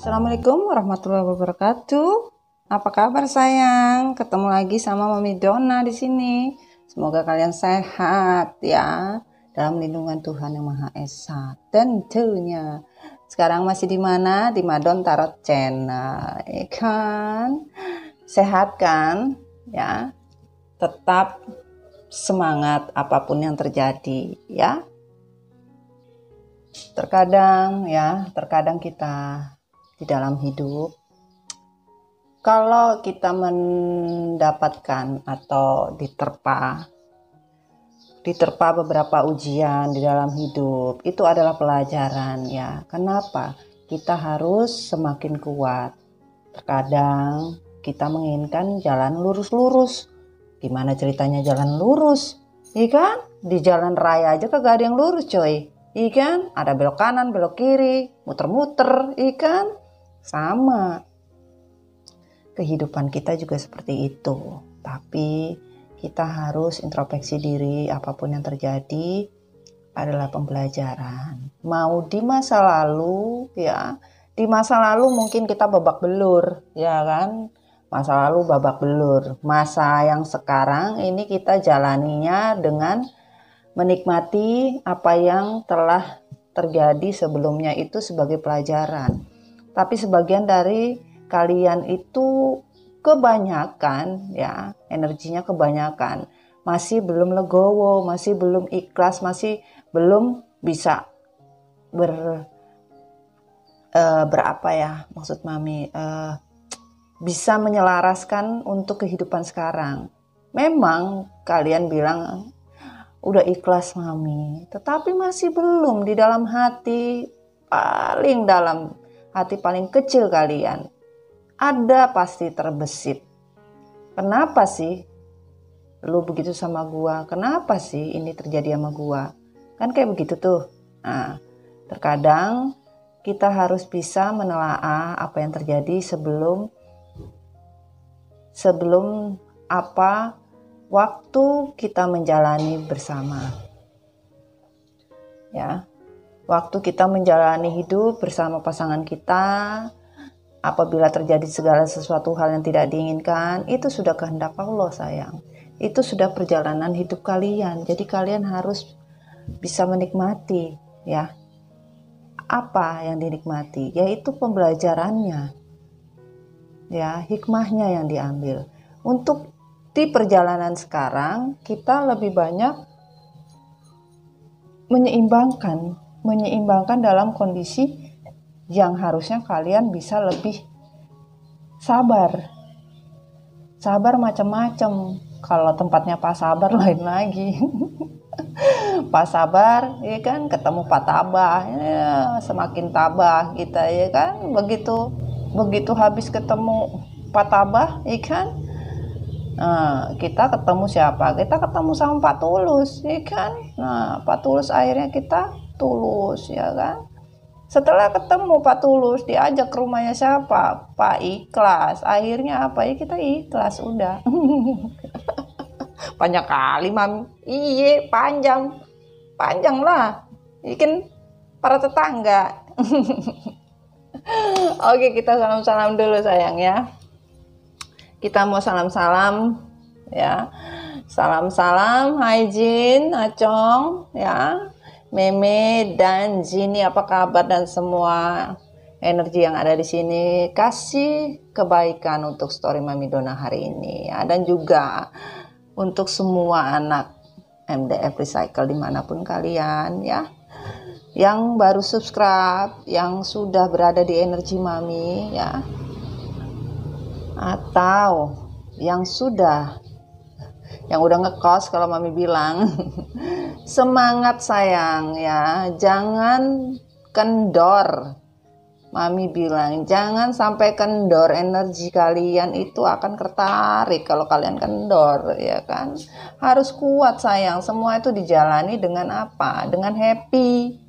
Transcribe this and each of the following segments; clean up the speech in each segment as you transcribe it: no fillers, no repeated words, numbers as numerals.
Assalamualaikum warahmatullahi wabarakatuh. Apa kabar sayang? Ketemu lagi sama Mami Donna di sini. Semoga kalian sehat ya, dalam lindungan Tuhan Yang Maha Esa. Tentunya. Sekarang masih di mana? Di Madon Tarot Channel, ya kan? Sehat kan? Ya. Tetap semangat apapun yang terjadi, ya. Terkadang kita di dalam hidup, kalau kita mendapatkan atau diterpa beberapa ujian di dalam hidup, itu adalah pelajaran ya. Kenapa? Kita harus semakin kuat. Terkadang kita menginginkan jalan lurus-lurus. Gimana ceritanya jalan lurus? Iya kan? Di jalan raya aja kagak ada yang lurus coy. Iya kan? Ada belok kanan, belok kiri, muter-muter, iya kan? Sama. Kehidupan kita juga seperti itu. Tapi kita harus introspeksi diri, apapun yang terjadi adalah pembelajaran. Mau di masa lalu ya, di masa lalu mungkin kita babak belur, ya kan? Masa lalu babak belur. Masa yang sekarang ini kita jalaninya dengan menikmati apa yang telah terjadi sebelumnya itu sebagai pelajaran. Tapi sebagian dari kalian itu kebanyakan ya, energinya kebanyakan, masih belum legowo, masih belum ikhlas, masih belum bisa berapa ya maksud Mami, bisa menyelaraskan untuk kehidupan sekarang. Memang kalian bilang udah ikhlas Mami, tetapi masih belum di dalam hati, paling dalam hati paling kecil kalian ada pasti terbesit. Kenapa sih lu begitu sama gua? Kenapa sih ini terjadi sama gua? Kan kayak begitu tuh. Nah, terkadang kita harus bisa menelaah apa yang terjadi sebelum apa waktu kita menjalani bersama. Ya. Waktu kita menjalani hidup bersama pasangan kita, apabila terjadi segala sesuatu hal yang tidak diinginkan, itu sudah kehendak Allah sayang. Itu sudah perjalanan hidup kalian. Jadi kalian harus bisa menikmati ya. Apa yang dinikmati? Yaitu pembelajarannya. Ya, hikmahnya yang diambil. Untuk di perjalanan sekarang, kita lebih banyak menyeimbangkan dalam kondisi yang harusnya kalian bisa lebih sabar macam-macam. Kalau tempatnya Pak Sabar lain lagi. Pak Sabar ya kan, ketemu Pak Tabah ya, semakin tabah kita ya kan, begitu habis ketemu Pak Tabah ya kan. Nah, kita ketemu siapa? Kita ketemu sama Pak Tulus, ya kan? Nah, Pak Tulus akhirnya kita tulus, ya kan? Setelah ketemu Pak Tulus, diajak ke rumahnya siapa? Pak Ikhlas. Akhirnya apa ya? Kita ikhlas, udah. Banyak kali, Mami. Iya, panjang lah. Bikin para tetangga. Oke, kita salam-salam dulu sayang ya. Kita mau salam-salam ya. Salam-salam, hai Jin, Acong ya. Meme dan Jini, apa kabar dan semua energi yang ada di sini. Kasih kebaikan untuk story Mami Donna hari ini ya. Dan juga untuk semua anak MDF Recycle dimanapun kalian ya. Yang baru subscribe, yang sudah berada di energi Mami ya. Atau yang udah ngekos kalau Mami bilang. Semangat sayang ya, jangan kendor. Mami bilang jangan sampai kendor, energi kalian itu akan tertarik kalau kalian kendor ya kan. Harus kuat sayang, semua itu dijalani dengan apa? Dengan happy.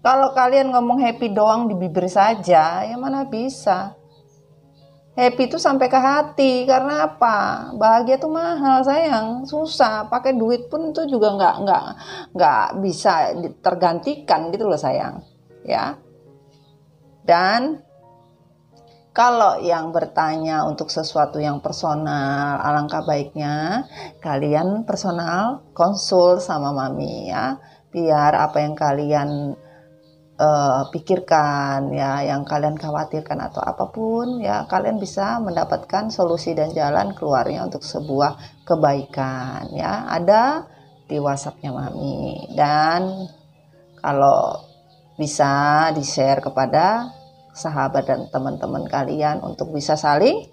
Kalau kalian ngomong happy doang di bibir saja, ya mana bisa. Happy itu sampai ke hati, karena apa? Bahagia tuh mahal sayang, susah. Pakai duit pun itu juga nggak bisa tergantikan gitu loh sayang, ya. Dan Kalau yang bertanya untuk sesuatu yang personal, alangkah baiknya kalian personal konsul sama Mami ya, biar apa yang kalian pikirkan ya, yang kalian khawatirkan atau apapun ya, kalian bisa mendapatkan solusi dan jalan keluarnya untuk sebuah kebaikan ya. Ada di WhatsAppnya Mami, dan kalau bisa di-share kepada sahabat dan teman-teman kalian untuk bisa saling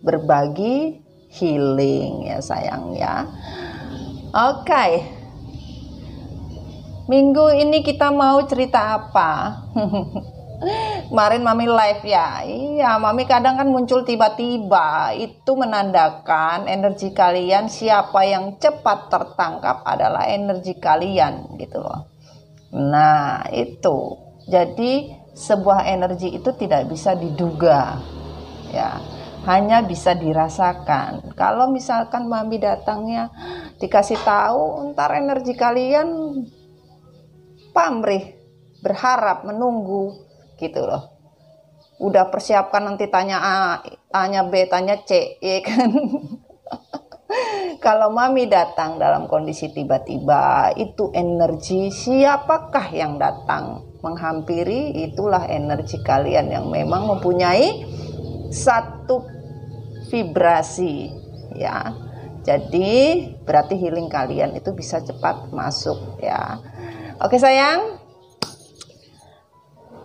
berbagi healing ya sayang ya. Oke. Minggu ini kita mau cerita apa? Kemarin Mami live ya. Iya, Mami kadang kan muncul tiba-tiba. Itu menandakan energi kalian, siapa yang cepat tertangkap adalah energi kalian gitu loh. Nah, itu. Jadi sebuah energi itu tidak bisa diduga. Ya, hanya bisa dirasakan. Kalau misalkan Mami datangnya dikasih tahu, ntar energi kalian pamrih, berharap, menunggu gitu loh. Udah persiapkan nanti tanya A, tanya B, tanya C, ya kan? Kalau Mami datang dalam kondisi tiba-tiba, itu energi siapakah yang datang menghampiri, itulah energi kalian yang memang mempunyai satu vibrasi ya. Jadi berarti healing kalian itu bisa cepat masuk ya. Oke sayang.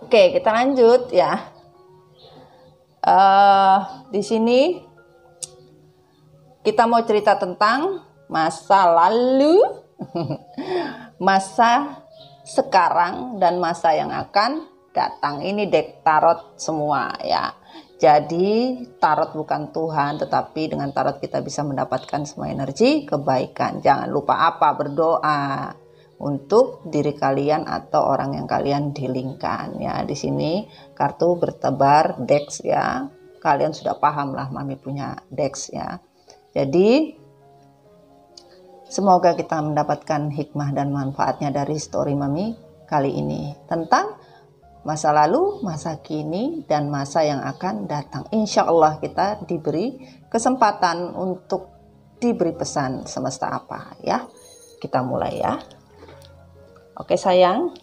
Oke, kita lanjut ya. Di sini kita mau cerita tentang masa lalu, masa sekarang, dan masa yang akan datang. Ini deck tarot semua ya. Jadi tarot bukan Tuhan, tetapi dengan tarot kita bisa mendapatkan semua energi kebaikan. Jangan lupa apa? Berdoa untuk diri kalian atau orang yang kalian dealingkan ya. Di sini kartu bertebar dex ya. Kalian sudah paham lah Mami punya dex ya. Jadi semoga kita mendapatkan hikmah dan manfaatnya dari story Mami kali ini tentang masa lalu, masa kini, dan masa yang akan datang. Insya Allah kita diberi kesempatan untuk diberi pesan semesta apa ya. Kita mulai ya. Oke sayang,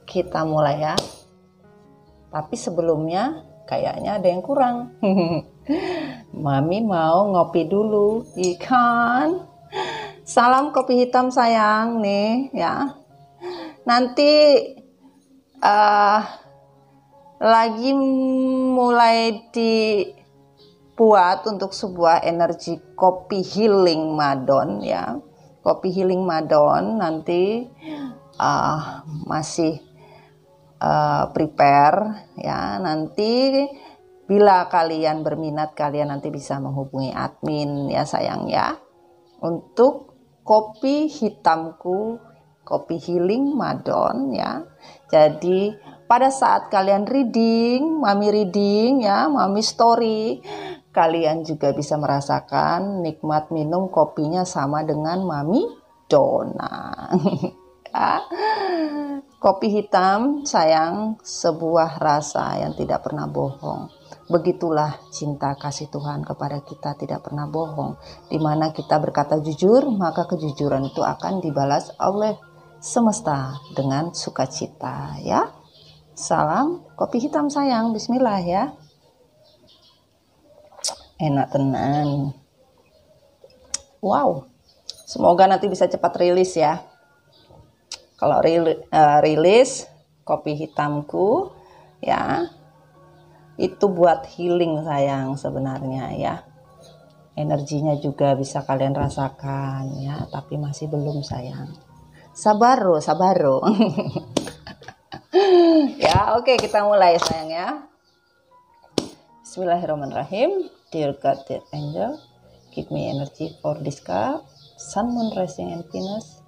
kita mulai ya. Tapi sebelumnya kayaknya ada yang kurang. Mami mau ngopi dulu, ikan. Salam kopi hitam sayang nih ya. Nanti lagi mulai dibuat untuk sebuah energi kopi healing madon ya. Kopi healing madon nanti masih prepare ya. Nanti bila kalian berminat, kalian nanti bisa menghubungi admin ya sayang ya, untuk kopi hitamku, kopi healing madon ya. Jadi pada saat kalian reading, Mami reading ya, Mami story, kalian juga bisa merasakan nikmat minum kopinya sama dengan Mami Dona. Ya. Kopi hitam sayang, sebuah rasa yang tidak pernah bohong. Begitulah cinta kasih Tuhan kepada kita, tidak pernah bohong. Dimana kita berkata jujur, maka kejujuran itu akan dibalas oleh semesta dengan sukacita ya. Salam kopi hitam sayang, bismillah ya. Enak tenan. Wow, semoga nanti bisa cepat rilis ya. Kalau rilis kopi hitamku ya, itu buat healing sayang sebenarnya ya. Energinya juga bisa kalian rasakan ya, tapi masih belum sayang. Sabaro. Ya, oke, kita mulai sayang ya. Bismillahirrahmanirrahim. Dear God, dear angel, give me energy for this cup. Sun, moon, rising, and Venus.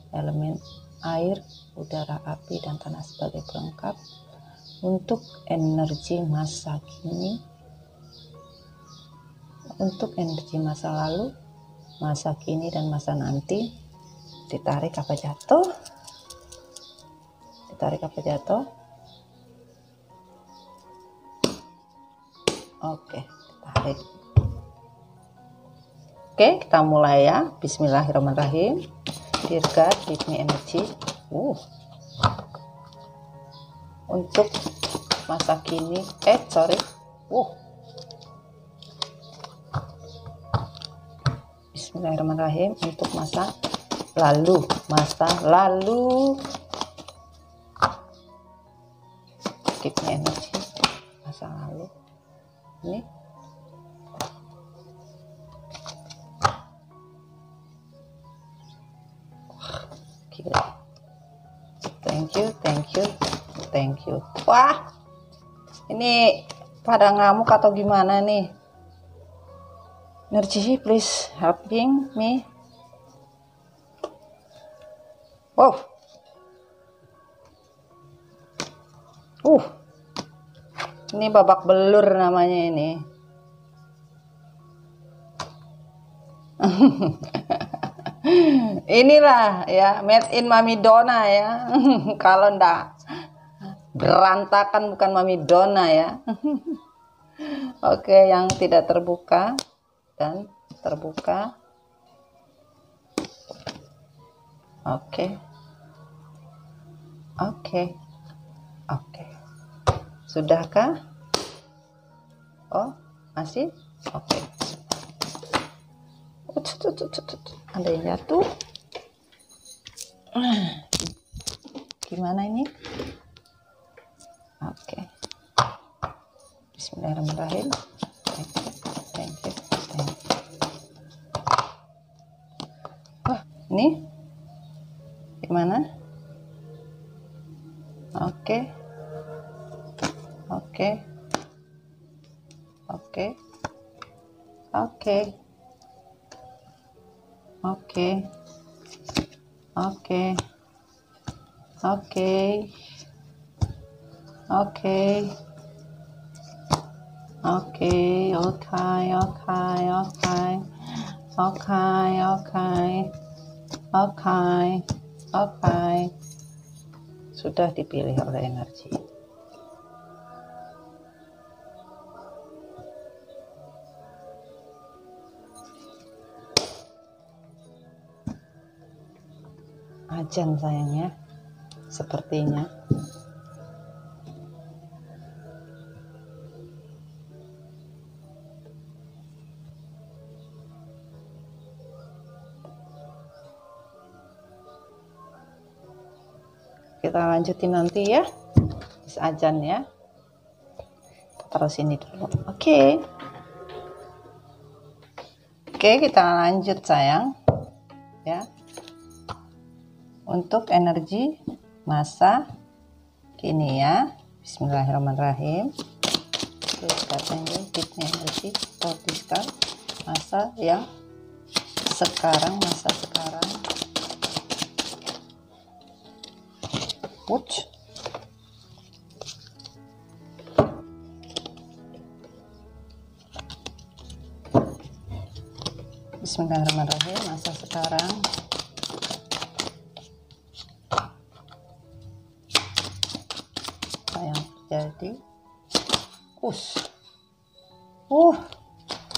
Elemen air, udara, api, dan tanah sebagai pelengkap. Untuk energi masa kini, untuk energi masa lalu, masa kini, dan masa nanti. Ditarik apa jatuh? Ditarik apa jatuh? Oke, tarik. Oke, kita mulai ya. Bismillahirrahmanirrahim. Dear God, give me energy. Untuk masa kini. Bismillahirrahmanirrahim. Untuk masa lalu. Give me energy. Masa lalu. Ini. Gila. Thank you. Wah, ini pada ngamuk atau gimana nih? Energy, please helping me. Wow. Ini babak belur namanya ini. Inilah ya, made in Mami Donna ya. Kalau ndak berantakan bukan Mami Donna ya. Oke, yang tidak terbuka dan terbuka. Oke. Sudahkah? Oh, masih? Oke. Ada yang jatuh. Gimana ini? Oke. Bismillahirrahmanirrahim. Thank you. Wah, ini gimana? Oke. Sudah dipilih oleh energi. Ajan sayangnya, sepertinya. Kita lanjutin nanti ya, ajan ya. Taruh sini dulu. Oke, kita lanjut sayang ya. Untuk energi masa kini ya. Bismillahirrahmanirrahim. Energi masa yang sekarang, Bismillahirrahmanirrahim. Masa sekarang. Apa yang terjadi?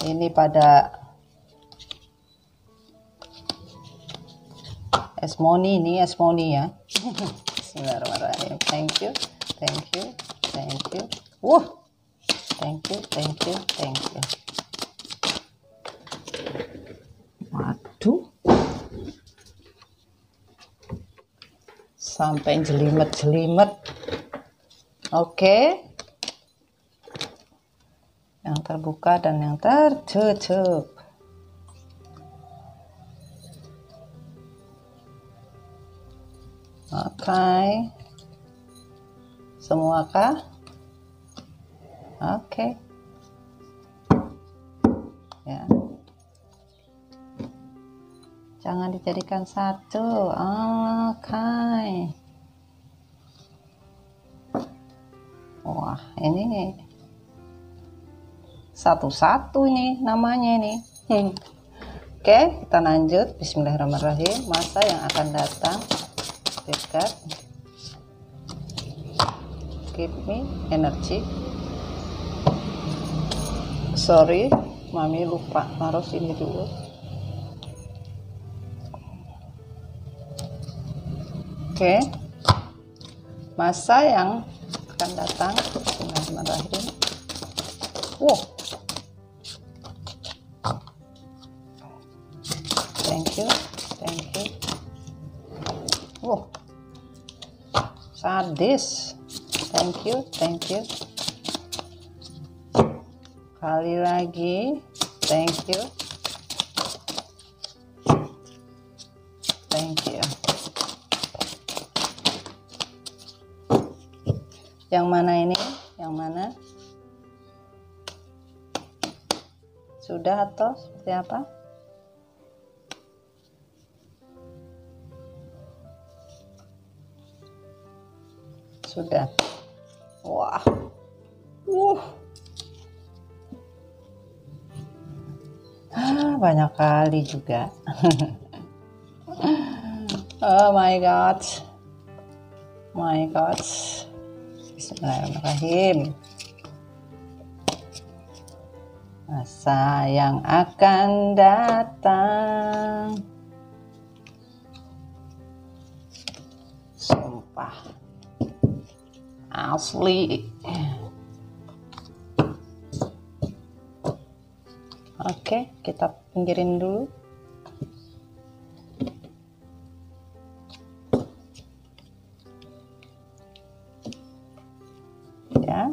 Ini pada esmoni ya. Bismillahirrahmanirrahim. Thank you. Thank you. Waduh, sampai jelimet. Oke. Yang terbuka dan yang tertutup. Oke. Semua kah? Oke. Ya. Jangan dijadikan satu. Oke. Wah, ini satu-satu ini namanya ini. Oke, kita lanjut. Bismillahirrahmanirrahim. Masa yang akan datang dekat. Give me energy. Sorry, mami lupa taruh sini dulu. Oke, masa yang akan datang. Bismillahirrahmanirrahim. Wow, thank you. Wow, sadis. Thank you. Kali lagi, thank you. Yang mana ini? Yang mana? Sudah atau seperti apa? Sudah. Wah. Banyak kali juga. Oh my god. Bismillahirrahmanirrahim. Masa yang akan datang. Sumpah. Asli. Oke, kita pinggirin dulu. Ya.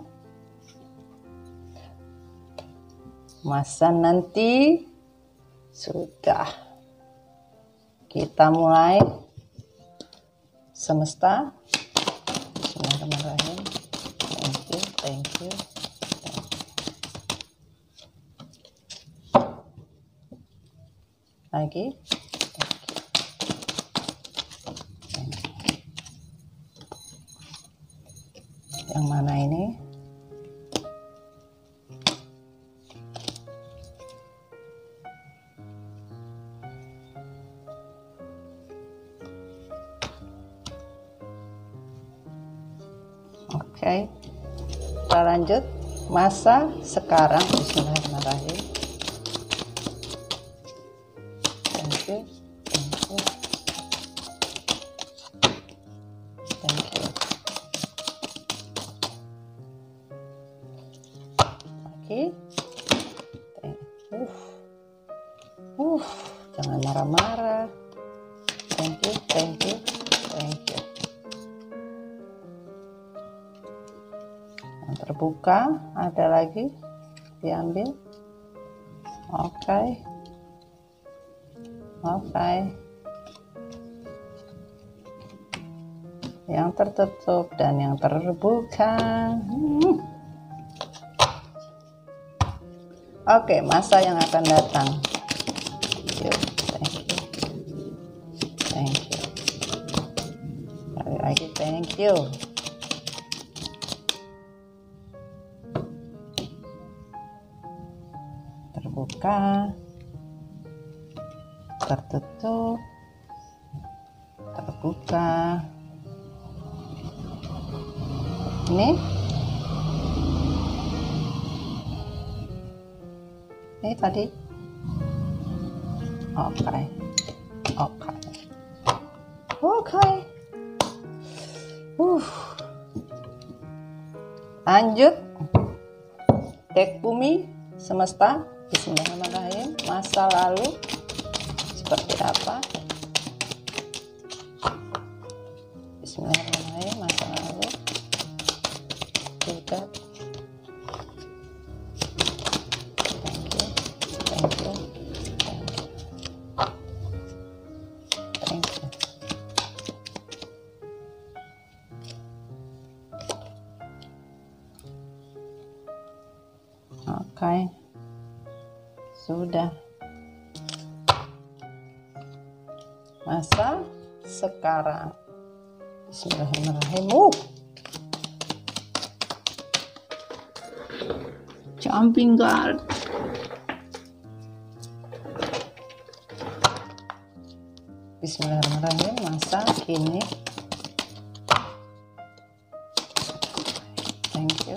Masa nanti sudah. Kita mulai. Semesta. Bismillahirrahmanirrahim. Thank you. Lagi. Yang mana ini? Oke. Kita lanjut. Masa sekarang. Bismillahirrahmanirrahim. Thank you. Lagi. Jangan marah-marah. Thank you. Yang terbuka ada lagi, diambil. Oke. Yang tertutup dan yang terbuka. Oke, masa yang akan datang. Thank you. Sekali lagi, thank you. Terbuka, tertutup, terbuka. Ini tadi. Oke. Lanjut. Dek bumi, semesta. Bismillahirrahmanirrahim. Masa lalu seperti apa? Bismillahirrahmanirrahim. Masa lalu sudah. Oke. Sudah. Masa sekarang. Bismillahirrahmanirrahim. Jumping guard. Bismillahirrahmanirrahim. Masa kini. Thank you.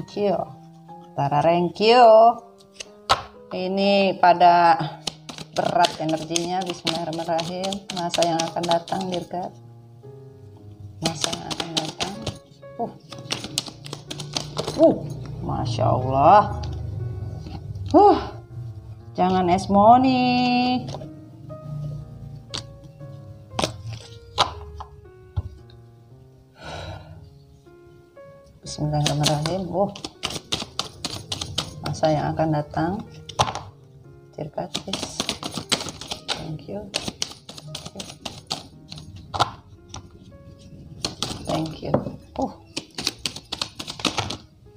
thank you. Tara, thank you. Ini pada berat energinya. Bismillahirrahmanirrahim. Masa yang akan datang, dirgat. Masa yang akan datang. Masya Allah. Jangan esmoni. Bismillahirrahmanirrahim. Masa yang akan datang. Dirgat, please. Thank you. Thank you.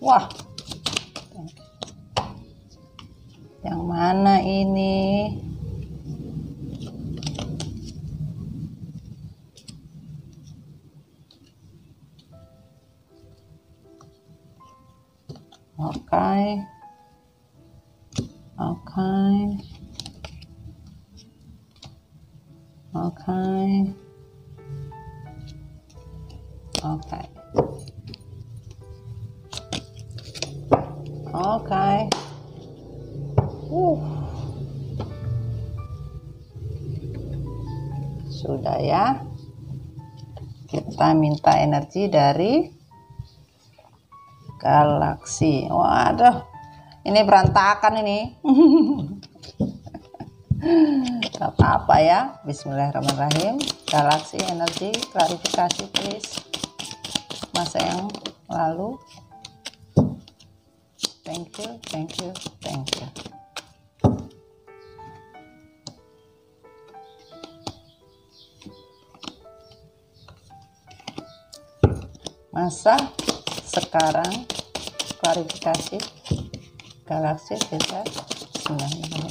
Wah. Yang mana ini? Oke. Sudah ya. Kita minta energi dari galaksi. Waduh, ini berantakan ini. Gak apa-apa ya. Bismillahirrahmanirrahim. Galaksi energi, klarifikasi please. Masa yang lalu. Thank you, thank you, thank you. Masa sekarang, klarifikasi galaksi kita semuanya.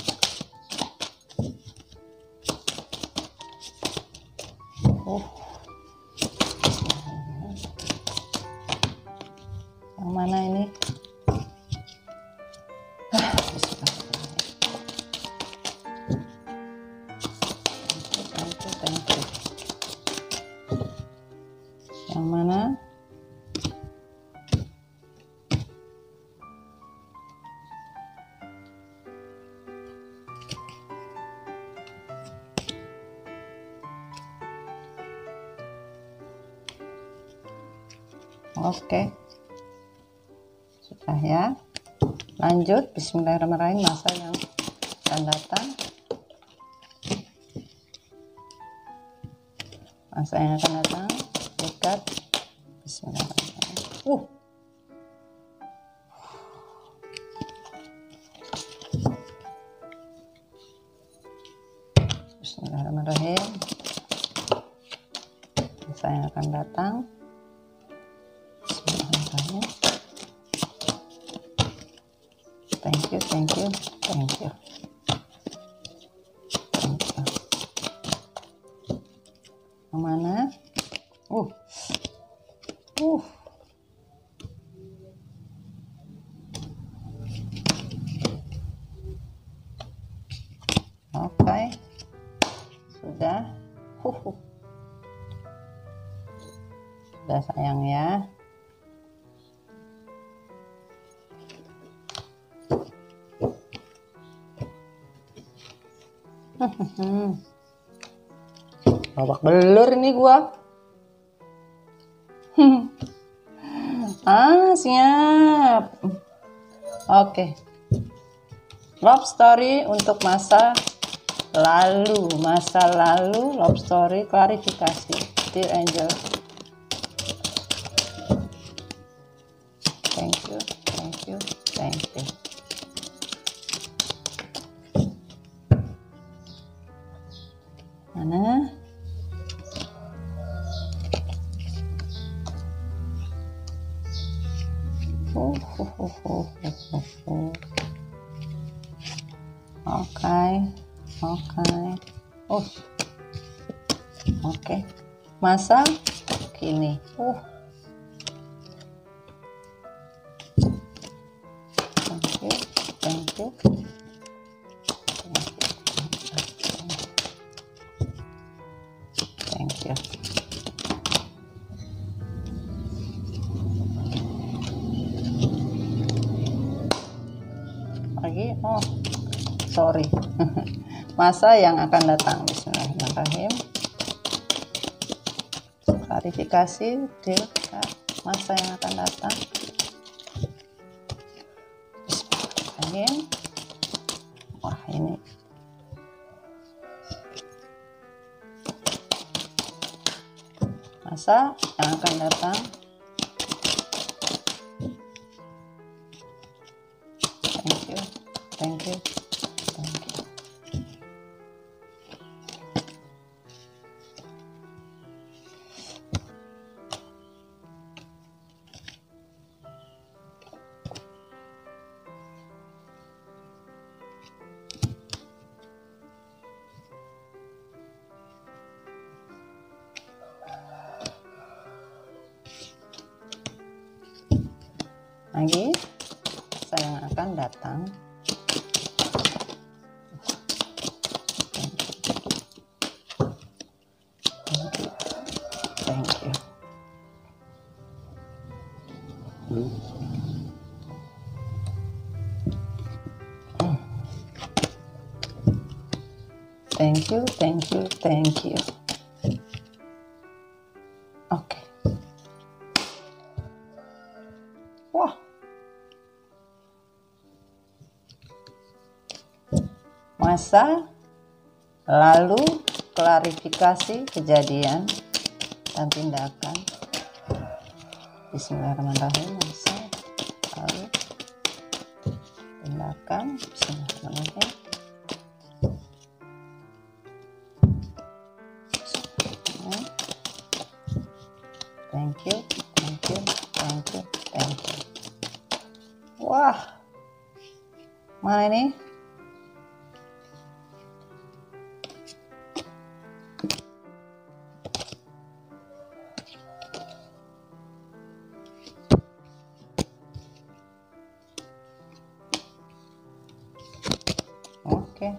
Yang mana ini? Thank you. Yang mana? Oke, sudah ya. Lanjut. Bismillahirrahmanirrahim. Masa yang akan datang. Masa yang akan datang. Dekat. Bismillahirrahmanirrahim. Bismillahirrahmanirrahim. Masa yang akan datang. Thank you, thank you, thank you. Thank you. Yang mana? Oke. Sudah. Sudah sayang ya. Babak belur ini gua. Siap. Oke. Love story untuk masa lalu. Love story klarifikasi. Dear Angel. Thank you, thank you, thank you. Mana? Oke. Masa kini. Thank you. Thank you. lagi. Oh, sorry. Masa yang akan datang. Bismillahirrahmanirrahim. Klarifikasi dilihat masa yang akan datang. Bismillahirrahmanirrahim. Wah, ini masa yang akan datang. Thank you, thank you, thank you. Lagi masa yang akan datang. Thank you. Thank you, thank you, thank you. Oke. Wah. Masa lalu, klarifikasi kejadian dan tindakan. Bismillahirrahmanirrahim. Masa lalu, tindakan. Bismillahirrahmanirrahim. Thank you, thank you, thank you, thank you. Wah, mana ini? Oke.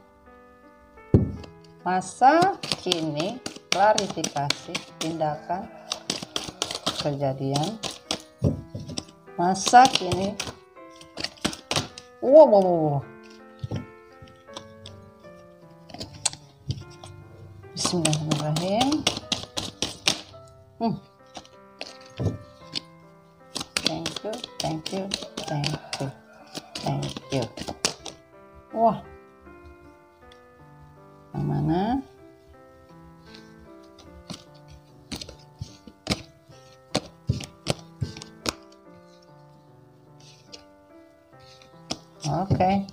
Masa kini, klarifikasi tindakan kejadian. Masa kini. Wow. Bismillahirrahmanirrahim. Thank you, thank you, thank you, thank you. Wah, yang mana? Oke.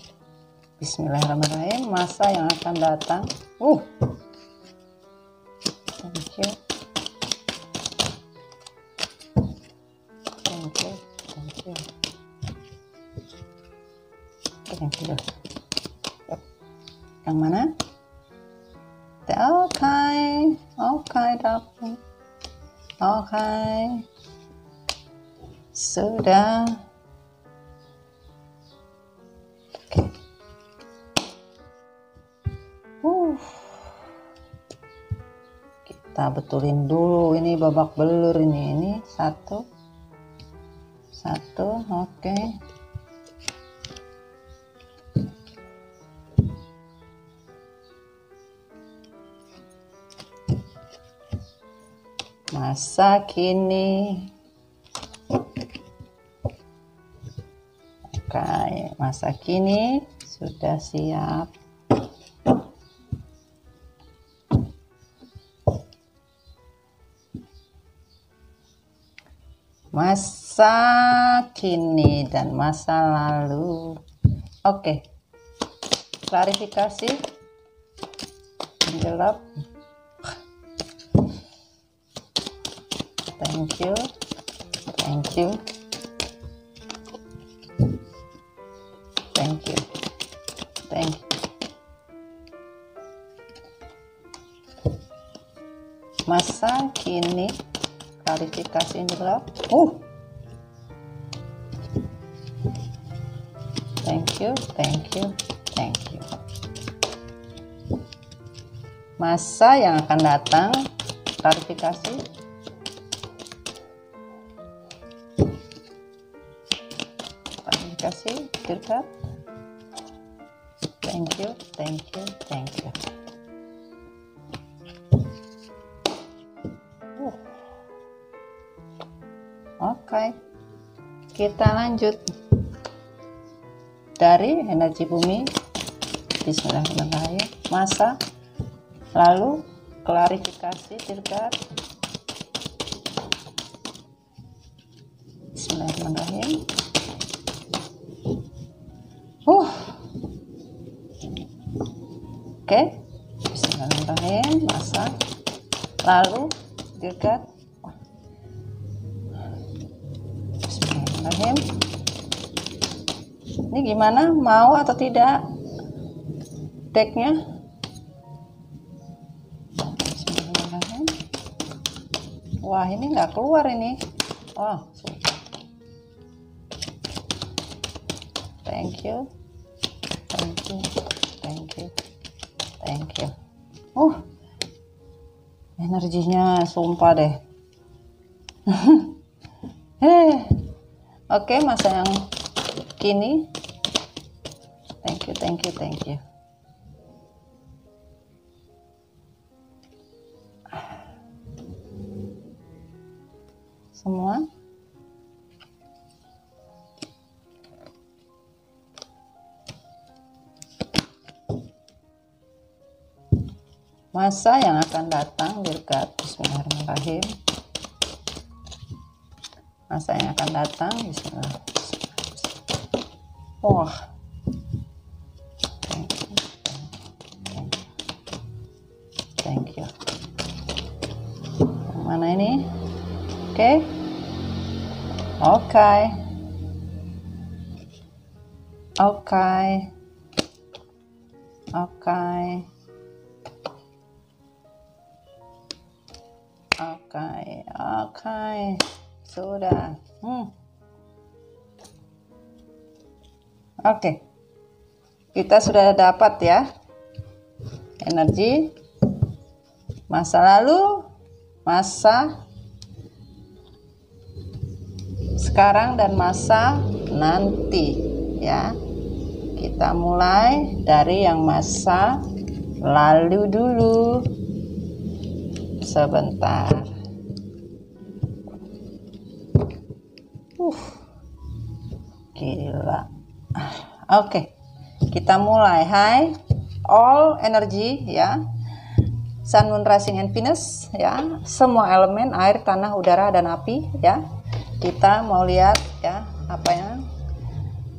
Bismillahirrahmanirrahim. Masa yang akan datang. Thank you. Thank you. Thank you. Thank you. Yang mana? Oke, darling. Oke. Sudah. Kita betulin dulu ini babak belur ini satu, oke. Masa kini. Oke, masa kini sudah siap. Masa kini dan masa lalu. Oke. Klarifikasi. Menjawab. Thank you. Thank you. Thank you. Thank you. Masa kini. Klarifikasi menjawab. Thank you, thank you, thank you. Masa yang akan datang, klarifikasi. Klarifikasi, dekat. thank you, thank you, thank you. Oke, kita lanjut dari energi bumi. Bismillahirrahmanirrahim. Masa lalu, klarifikasi dirgat. Bismillahirrahmanirrahim. Oke, bismillahirrahmanirrahim. Masa lalu dirgat. Bismillahirrahmanirrahim. Ini gimana? Mau atau tidak decknya? Bismillahirrahmanirrahim. Wah, ini nggak keluar ini. Oh, thank you, thank you, thank you, thank you. Energinya sumpah deh. Oke, masa yang kini. Thank you, thank you, thank you. Semua. Masa yang akan datang berkat. Bismillahirrahmanirrahim. Masa yang akan datang. Bismillahirrahmanirrahim. Wah. Thank you. Thank you. Yang mana ini? Oke. Oke. Oke. Oke. Oke, sudah. Oke, kita sudah dapat ya energi masa lalu, masa sekarang, dan masa nanti ya. Kita mulai dari yang masa lalu dulu. Sebentar. Gila. Oke. Kita mulai. Hai all energy ya. Sun, Moon, Rising, and Venus ya. Semua elemen air, tanah, udara, dan api ya. Kita mau lihat ya apa yang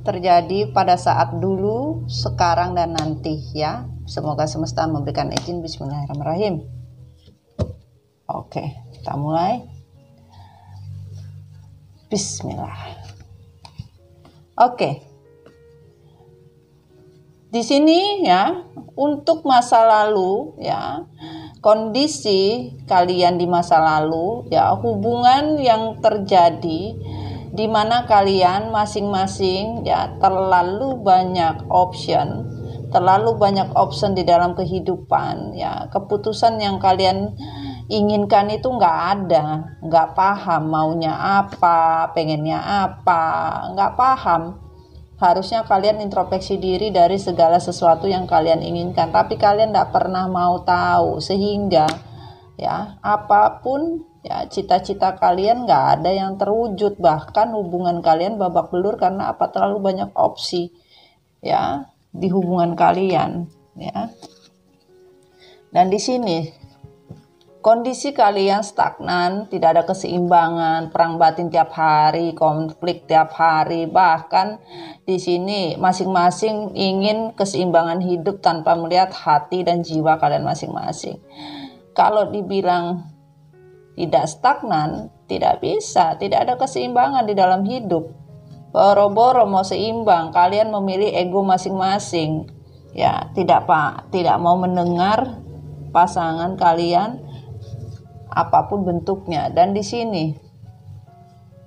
terjadi pada saat dulu, sekarang, dan nanti ya. Semoga semesta memberikan izin. Bismillahirrahmanirrahim. Oke, kita mulai. Bismillah. Oke. Di sini ya, untuk masa lalu ya, kondisi kalian di masa lalu ya, hubungan yang terjadi di mana kalian masing-masing ya terlalu banyak option di dalam kehidupan ya. Keputusan yang kalian inginkan itu nggak ada, nggak paham maunya apa, pengennya apa, nggak paham. Harusnya kalian introspeksi diri dari segala sesuatu yang kalian inginkan, tapi kalian nggak pernah mau tahu, sehingga ya apapun ya cita-cita kalian nggak ada yang terwujud, bahkan hubungan kalian babak belur karena apa? Terlalu banyak opsi ya di hubungan kalian ya. Dan di sini kondisi kalian stagnan, tidak ada keseimbangan, perang batin tiap hari, konflik tiap hari. Bahkan di sini masing-masing ingin keseimbangan hidup tanpa melihat hati dan jiwa kalian masing-masing. Kalau dibilang tidak stagnan, tidak bisa, tidak ada keseimbangan di dalam hidup. Boro-boro mau seimbang, kalian memilih ego masing-masing. Ya, tidak mau mendengar pasangan kalian apapun bentuknya. Dan di sini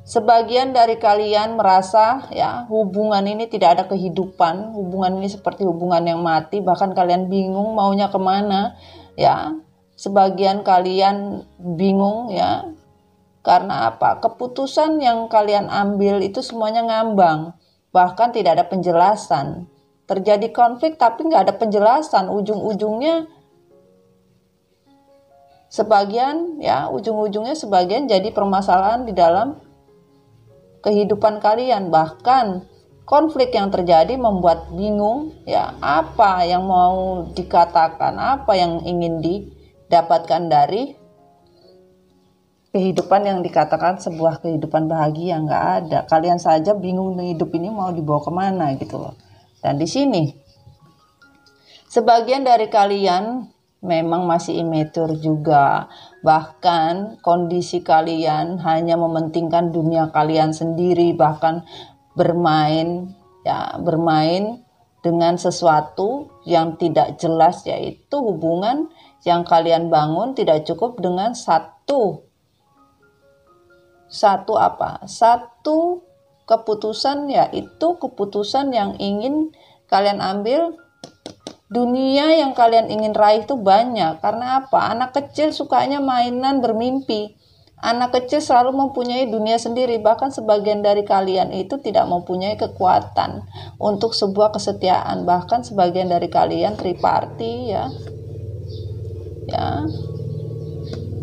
sebagian dari kalian merasa ya hubungan ini tidak ada kehidupan, hubungan ini seperti hubungan yang mati, bahkan kalian bingung maunya kemana ya. Sebagian kalian bingung ya karena apa? Keputusan yang kalian ambil itu semuanya ngambang, bahkan tidak ada penjelasan terjadi konflik tapi nggak ada penjelasan, ujung-ujungnya sebagian jadi permasalahan di dalam kehidupan kalian. Bahkan konflik yang terjadi membuat bingung ya, apa yang mau dikatakan, apa yang ingin didapatkan dari kehidupan yang dikatakan sebuah kehidupan bahagia. Nggak ada. Kalian saja bingung hidup ini mau dibawa kemana gitu loh. Dan di sini sebagian dari kalian memang masih immature juga. Bahkan kondisi kalian hanya mementingkan dunia kalian sendiri, bahkan bermain dengan sesuatu yang tidak jelas, yaitu hubungan yang kalian bangun tidak cukup dengan satu keputusan, yaitu keputusan yang ingin kalian ambil. Dunia yang kalian ingin raih itu banyak. Karena apa? Anak kecil sukanya mainan, bermimpi. Anak kecil selalu mempunyai dunia sendiri. Bahkan sebagian dari kalian itu tidak mempunyai kekuatan untuk sebuah kesetiaan. Bahkan sebagian dari kalian triparty ya.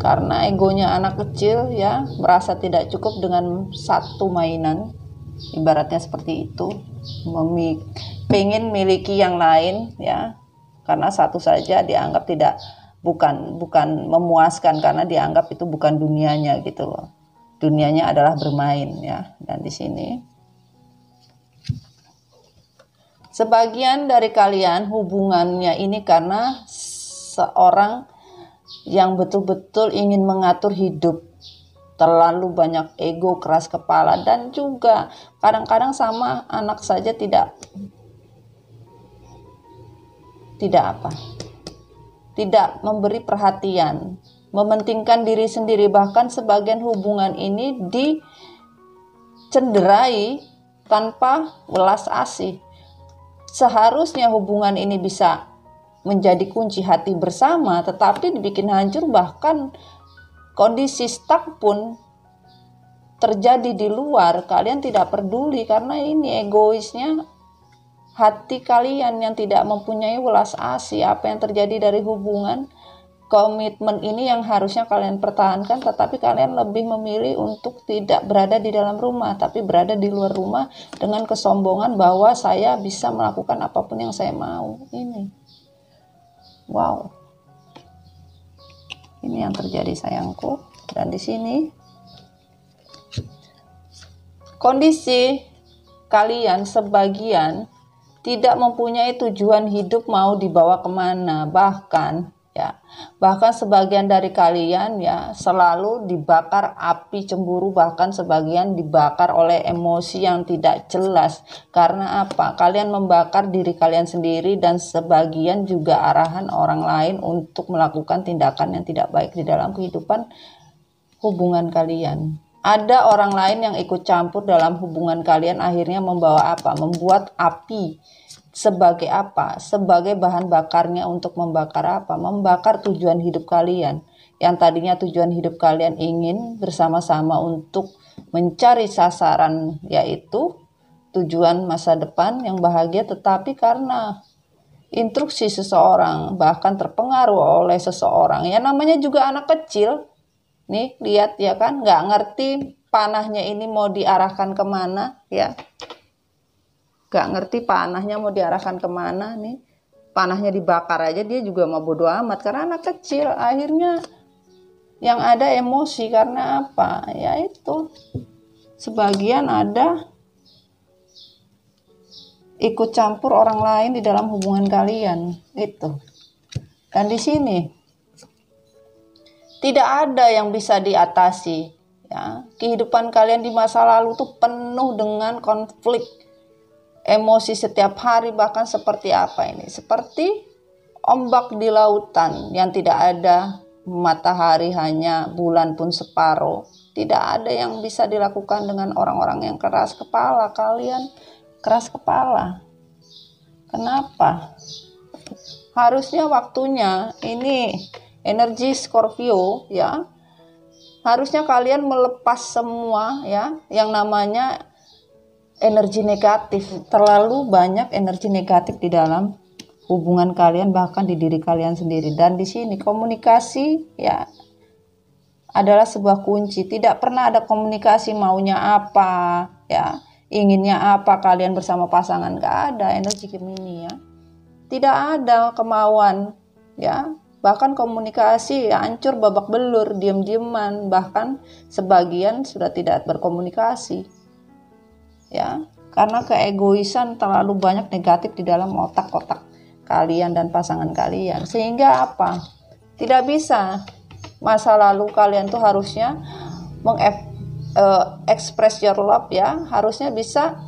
Karena egonya anak kecil ya, merasa tidak cukup dengan satu mainan. Ibaratnya seperti itu. Pengen miliki yang lain ya. Karena satu saja dianggap bukan memuaskan, karena dianggap itu bukan dunianya gitu loh. Dunianya adalah bermain ya. Dan di sini sebagian dari kalian hubungannya ini karena seorang yang betul-betul ingin mengatur hidup, terlalu banyak ego, keras kepala, dan juga kadang-kadang sama anak saja tidak memberi perhatian, mementingkan diri sendiri. Bahkan sebagian hubungan ini dicenderai tanpa welas asih. Seharusnya hubungan ini bisa menjadi kunci hati bersama, tetapi dibikin hancur. Bahkan kondisi stuck pun terjadi di luar, kalian tidak peduli karena ini egoisnya hati kalian yang tidak mempunyai welas asih. Apa yang terjadi dari hubungan, komitmen ini yang harusnya kalian pertahankan, tetapi kalian lebih memilih untuk tidak berada di dalam rumah, tapi berada di luar rumah dengan kesombongan bahwa saya bisa melakukan apapun yang saya mau. Wow, ini yang terjadi sayangku. Dan di sini kondisi kalian sebagian tidak mempunyai tujuan hidup mau dibawa kemana. Bahkan sebagian dari kalian ya selalu dibakar api cemburu, bahkan sebagian dibakar oleh emosi yang tidak jelas. Karena apa? Kalian membakar diri kalian sendiri, dan sebagian juga arahan orang lain untuk melakukan tindakan yang tidak baik di dalam kehidupan hubungan kalian. Ada orang lain yang ikut campur dalam hubungan kalian, akhirnya membawa apa? Membuat api. Sebagai apa? Sebagai bahan bakarnya untuk membakar apa? Membakar tujuan hidup kalian. Yang tadinya tujuan hidup kalian ingin bersama-sama untuk mencari sasaran, yaitu tujuan masa depan yang bahagia, tetapi karena instruksi seseorang, bahkan terpengaruh oleh seseorang, ya namanya juga anak kecil. Nih, lihat ya kan, nggak ngerti panahnya ini mau diarahkan kemana ya. Nggak ngerti panahnya mau diarahkan kemana nih. Panahnya dibakar aja dia juga mau bodo amat karena anak kecil. Akhirnya yang ada emosi karena apa? Ya itu. Sebagian ada ikut campur orang lain di dalam hubungan kalian. Itu. Dan di sini tidak ada yang bisa diatasi. Ya, kehidupan kalian di masa lalu tuh penuh dengan konflik, emosi setiap hari. Bahkan seperti apa ini? Seperti ombak di lautan yang tidak ada matahari, hanya bulan pun separuh. Tidak ada yang bisa dilakukan dengan orang-orang yang keras kepala. Kalian keras kepala. Kenapa? Harusnya waktunya ini energi Scorpio ya, harusnya kalian melepas semua ya yang namanya energi negatif, terlalu banyak energi negatif di dalam hubungan kalian, bahkan di diri kalian sendiri. Dan di sini komunikasi ya adalah sebuah kunci. Tidak pernah ada komunikasi maunya apa, ya, inginnya apa kalian bersama pasangan. Gak ada energi Gemini ya. Tidak ada kemauan ya. Bahkan komunikasi ya hancur babak belur, diam-diaman, bahkan sebagian sudah tidak berkomunikasi. Ya, karena keegoisan terlalu banyak negatif di dalam otak-otak kalian dan pasangan kalian. Sehingga apa? Tidak bisa. Masa lalu kalian tuh harusnya express your love ya, harusnya bisa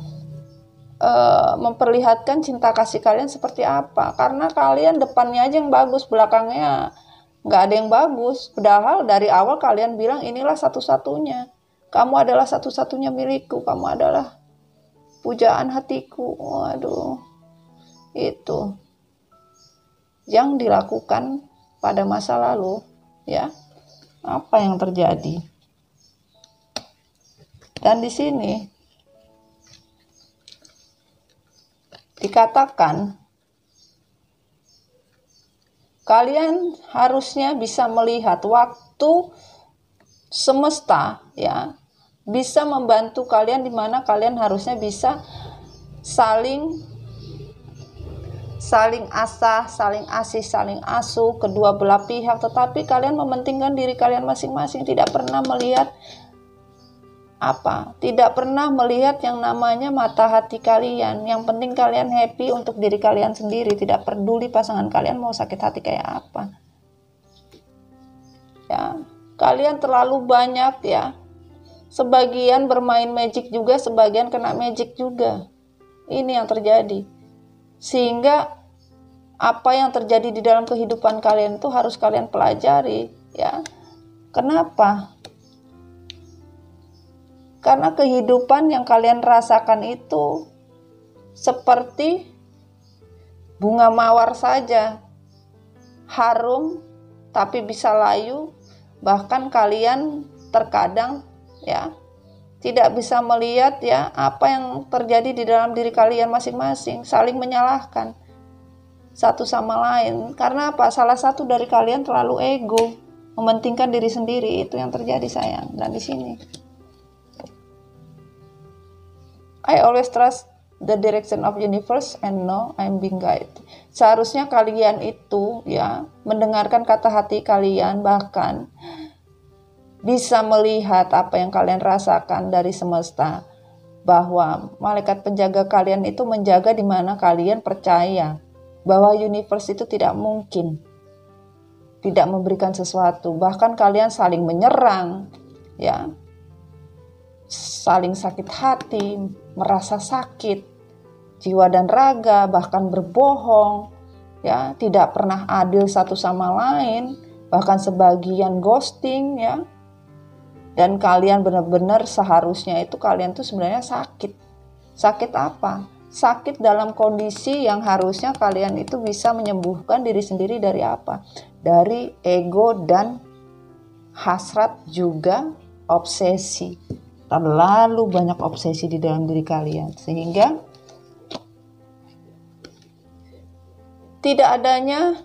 memperlihatkan cinta kasih kalian seperti apa. Karena kalian depannya aja yang bagus, belakangnya nggak ada yang bagus. Padahal dari awal kalian bilang inilah satu-satunya, kamu adalah satu-satunya milikku, kamu adalah pujaan hatiku. Waduh, itu yang dilakukan pada masa lalu ya. Apa yang terjadi? Dan di sini dikatakan kalian harusnya bisa melihat waktu semesta ya, bisa membantu kalian, di mana kalian harusnya bisa saling asah, saling asih, saling asuh kedua belah pihak. Tetapi kalian mementingkan diri kalian masing-masing, tidak pernah melihat tidak pernah melihat yang namanya mata hati kalian. Yang penting kalian happy untuk diri kalian sendiri, tidak peduli pasangan kalian mau sakit hati kayak apa ya. Kalian terlalu banyak ya, sebagian bermain magic juga, sebagian kena magic juga. Ini yang terjadi. Sehingga apa yang terjadi di dalam kehidupan kalian itu harus kalian pelajari ya. Kenapa? Karena kehidupan yang kalian rasakan itu seperti bunga mawar saja, harum tapi bisa layu. Bahkan kalian terkadang ya tidak bisa melihat ya apa yang terjadi di dalam diri kalian masing-masing, saling menyalahkan satu sama lain. Karena apa? Salah satu dari kalian terlalu ego, mementingkan diri sendiri. Itu yang terjadi sayang. Dan di sini I always trust the direction of universe and know I'm being guided. Seharusnya kalian itu ya mendengarkan kata hati kalian, bahkan bisa melihat apa yang kalian rasakan dari semesta, bahwa malaikat penjaga kalian itu menjaga di mana kalian percaya bahwa universe itu tidak mungkin tidak memberikan sesuatu. Bahkan kalian saling menyerang ya, saling sakit hati, merasa sakit jiwa dan raga, bahkan berbohong ya, tidak pernah adil satu sama lain, bahkan sebagian ghosting ya. Dan kalian benar-benar seharusnya itu kalian tuh sebenarnya sakit. Sakit apa? Sakit dalam kondisi yang harusnya kalian itu bisa menyembuhkan diri sendiri dari apa? Dari ego dan hasrat, juga obsesi. Terlalu banyak obsesi di dalam diri kalian, sehingga tidak adanya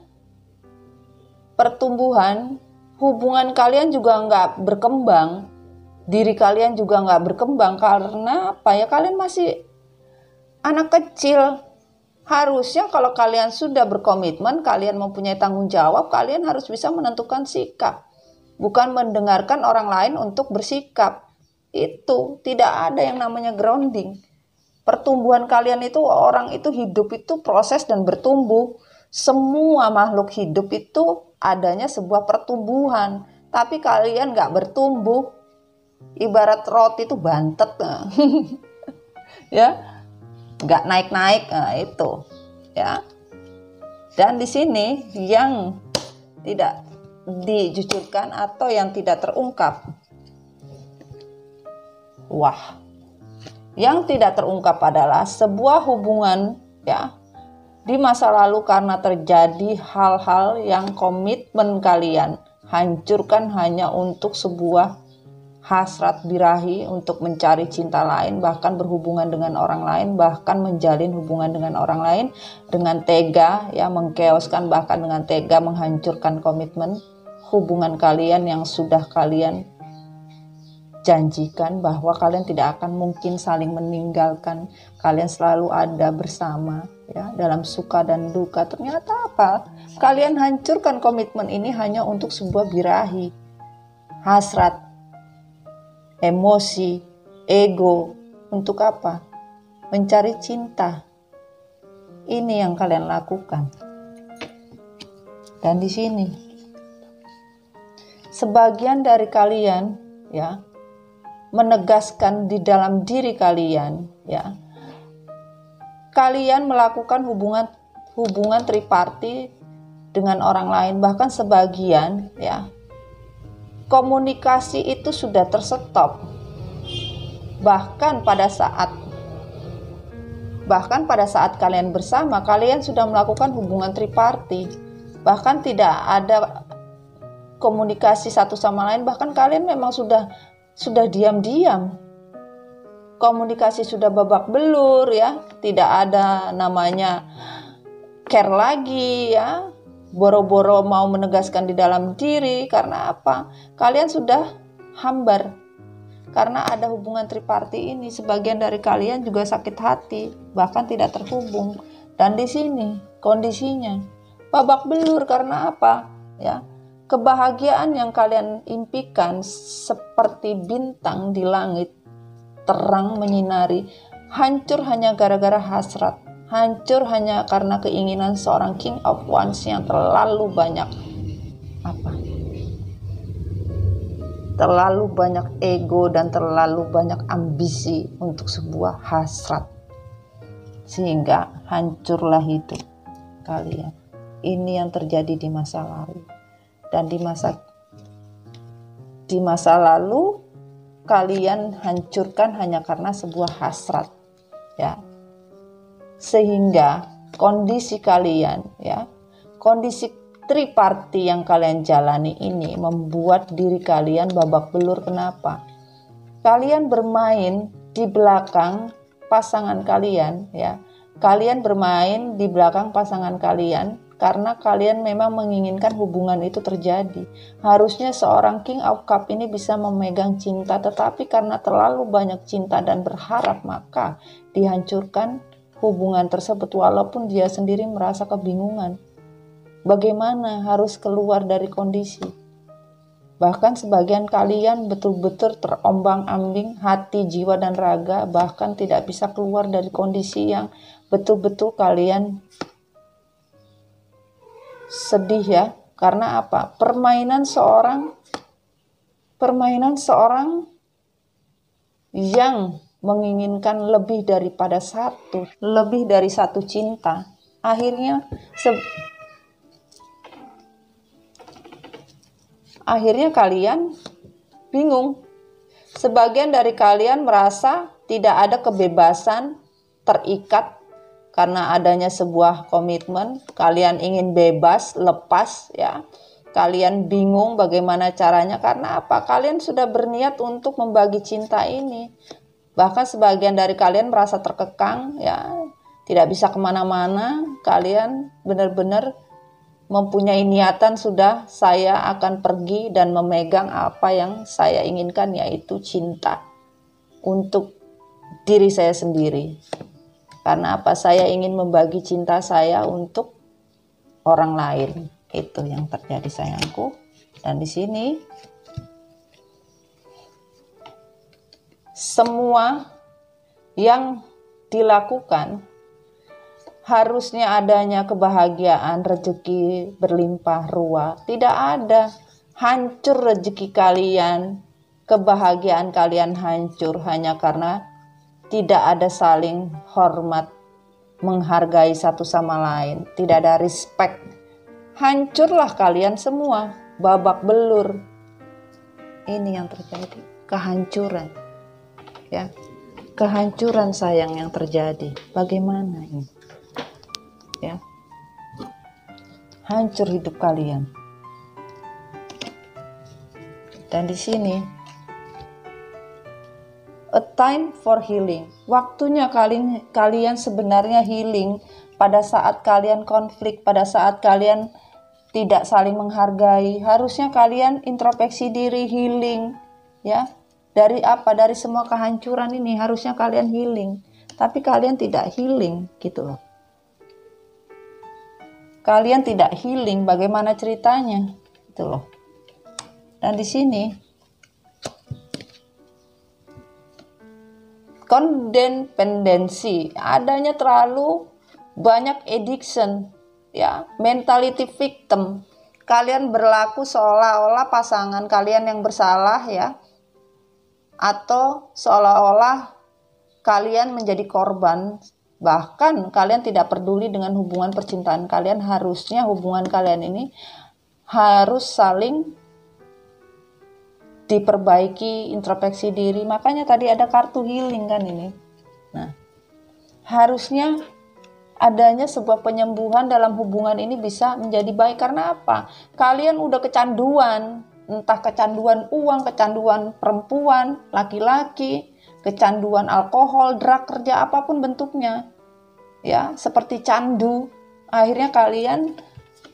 pertumbuhan. Hubungan kalian juga nggak berkembang, diri kalian juga nggak berkembang. Karena apa ya? Kalian masih anak kecil. Harusnya kalau kalian sudah berkomitmen, kalian mempunyai tanggung jawab, kalian harus bisa menentukan sikap, bukan mendengarkan orang lain untuk bersikap. Itu tidak ada yang namanya grounding. Pertumbuhan kalian itu, orang itu hidup itu proses dan bertumbuh. Semua makhluk hidup itu adanya sebuah pertumbuhan, tapi kalian gak bertumbuh, ibarat roti itu bantet ya, gak naik-naik. Nah, itu ya. Dan di sini yang tidak dijujurkan atau yang tidak terungkap, yang tidak terungkap adalah sebuah hubungan ya di masa lalu, karena terjadi hal-hal yang komitmen kalian hancurkan hanya untuk sebuah hasrat birahi untuk mencari cinta lain, bahkan berhubungan dengan orang lain, bahkan menjalin hubungan dengan orang lain dengan tega, ya, mengkeoskan, bahkan dengan tega menghancurkan komitmen hubungan kalian yang sudah kalian janjikan bahwa kalian tidak akan mungkin saling meninggalkan, kalian selalu ada bersama, ya, dalam suka dan duka. Ternyata apa? Kalian hancurkan komitmen ini hanya untuk sebuah birahi, hasrat, emosi, ego. Untuk apa? Mencari cinta. Ini yang kalian lakukan. Dan di sini sebagian dari kalian, ya, menegaskan di dalam diri kalian, ya, kalian melakukan hubungan triparti dengan orang lain, bahkan sebagian, ya, komunikasi itu sudah terstop. Bahkan pada saat kalian bersama, kalian sudah melakukan hubungan triparti, bahkan tidak ada komunikasi satu sama lain, bahkan kalian memang sudah diam-diam, komunikasi sudah babak belur, ya, tidak ada namanya care lagi, ya, boro-boro mau menegaskan di dalam diri. Karena apa? Kalian sudah hambar karena ada hubungan triparti ini. Sebagian dari kalian juga sakit hati, bahkan tidak terhubung. Dan di sini kondisinya babak belur. Karena apa? Ya, kebahagiaan yang kalian impikan seperti bintang di langit, terang menyinari, hancur hanya gara-gara hasrat, hancur hanya karena keinginan seorang King of Wands yang terlalu banyak terlalu banyak ego dan terlalu banyak ambisi untuk sebuah hasrat, sehingga hancurlah hidup kalian. Ini yang terjadi di masa lalu. Dan di masa lalu kalian hancurkan hanya karena sebuah hasrat, ya, sehingga kondisi kalian, ya, kondisi triparti yang kalian jalani ini membuat diri kalian babak belur. Kenapa? Kalian bermain di belakang pasangan kalian, ya, kalian bermain di belakang pasangan kalian karena kalian memang menginginkan hubungan itu terjadi. Harusnya seorang King of Cup ini bisa memegang cinta, tetapi karena terlalu banyak cinta dan berharap, maka dihancurkan hubungan tersebut, walaupun dia sendiri merasa kebingungan bagaimana harus keluar dari kondisi. Bahkan sebagian kalian betul-betul terombang-ambing hati, jiwa, dan raga, bahkan tidak bisa keluar dari kondisi yang betul-betul kalian sedih, ya. Karena apa? Permainan seorang yang menginginkan lebih dari satu cinta, akhirnya kalian bingung. Sebagian dari kalian merasa tidak ada kebebasan, terikat karena adanya sebuah komitmen. Kalian ingin bebas, lepas, ya. Kalian bingung bagaimana caranya. Karena apa? Kalian sudah berniat untuk membagi cinta ini. Bahkan sebagian dari kalian merasa terkekang, ya, tidak bisa kemana-mana. Kalian benar-benar mempunyai niatan, sudah, saya akan pergi dan memegang apa yang saya inginkan, yaitu cinta untuk diri saya sendiri. Karena apa? Saya ingin membagi cinta saya untuk orang lain. Itu yang terjadi, sayangku. Dan di sini semua yang dilakukan harusnya adanya kebahagiaan, rezeki berlimpah ruah. Tidak ada. Hancur rezeki kalian, kebahagiaan kalian hancur hanya karena tidak ada saling hormat, menghargai satu sama lain. Tidak ada respect. Hancurlah kalian semua, babak belur. Ini yang terjadi, kehancuran. Ya, kehancuran, sayang, yang terjadi. Bagaimana ini? Ya, hancur hidup kalian. Dan di sini A time for healing. Waktunya kalian sebenarnya healing pada saat kalian konflik, pada saat kalian tidak saling menghargai. Harusnya kalian introspeksi diri, healing, ya. Dari apa? Dari semua kehancuran ini harusnya kalian healing. Tapi kalian tidak healing, gitu loh. Kalian tidak healing, bagaimana ceritanya? Gitu loh. Dan di sini codependency, adanya terlalu banyak addiction, ya, mentality victim. Kalian berlaku seolah-olah pasangan kalian yang bersalah, ya, atau seolah-olah kalian menjadi korban. Bahkan kalian tidak peduli dengan hubungan percintaan kalian. Harusnya hubungan kalian ini harus saling diperbaiki, introspeksi diri. Makanya tadi ada kartu healing kan ini. Nah, harusnya adanya sebuah penyembuhan dalam hubungan ini bisa menjadi baik. Karena apa? Kalian udah kecanduan, entah kecanduan uang, kecanduan perempuan, laki-laki, kecanduan alkohol, drug, kerja, apapun bentuknya, ya, seperti candu. Akhirnya kalian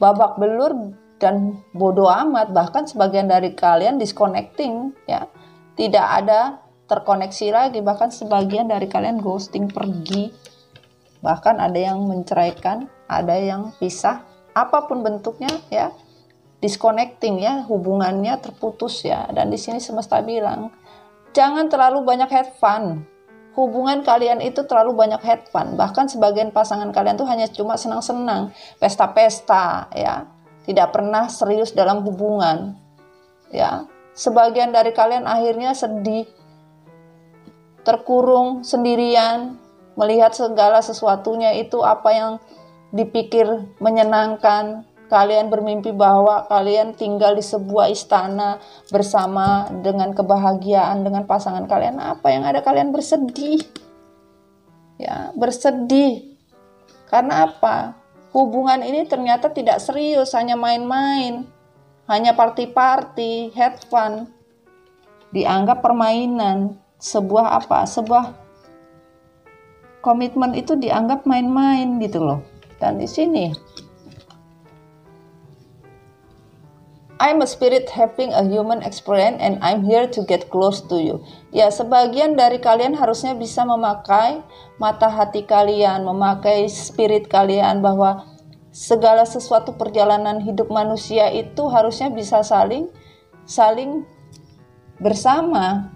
babak belur dan bodoh amat. Bahkan sebagian dari kalian disconnecting, ya, tidak ada terkoneksi lagi. Bahkan sebagian dari kalian ghosting, pergi. Bahkan ada yang menceraikan, ada yang pisah, apapun bentuknya, ya, disconnecting, ya, hubungannya terputus, ya. Dan di sini semesta bilang, jangan terlalu banyak have fun. Hubungan kalian itu terlalu banyak have fun. Bahkan sebagian pasangan kalian tuh hanya cuma senang-senang, pesta-pesta, ya. Tidak pernah serius dalam hubungan, ya. Sebagian dari kalian akhirnya sedih, terkurung sendirian, melihat segala sesuatunya itu apa yang dipikir menyenangkan. Kalian bermimpi bahwa kalian tinggal di sebuah istana bersama dengan kebahagiaan dengan pasangan kalian. Apa yang ada, kalian bersedih, ya, bersedih. Karena apa? Hubungan ini ternyata tidak serius, hanya main-main, hanya party-party, have fun. Dianggap permainan. Sebuah apa? Sebuah komitmen itu dianggap main-main, gitu loh. Dan di sini I'm a spirit having a human experience and I'm here to get close to you. Ya, sebagian dari kalian harusnya bisa memakai mata hati kalian, memakai spirit kalian, bahwa segala sesuatu perjalanan hidup manusia itu harusnya bisa saling bersama,